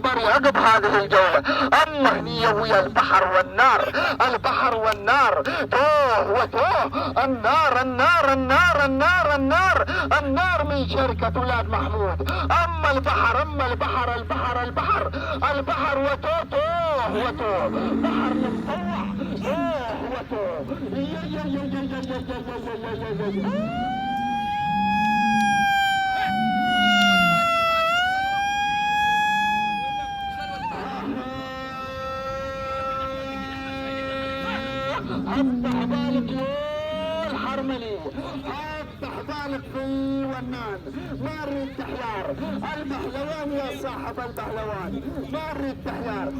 عمر يعقب هذه الجولة. اما هني ويا البحر والنار، البحر والنار، توه وتوه. النار النار النار النار النار النار من شركة ولاد محمود. اما البحر، اما البحر البحر البحر البحر وتوه توه وتوه. بحر مفتوح توه وتوه. افتح بالك يا الحرملي، افتح بالك في الونان. ما نريد تحيار البحلوان يا صاحب البحلوان، ما نريد تحيار.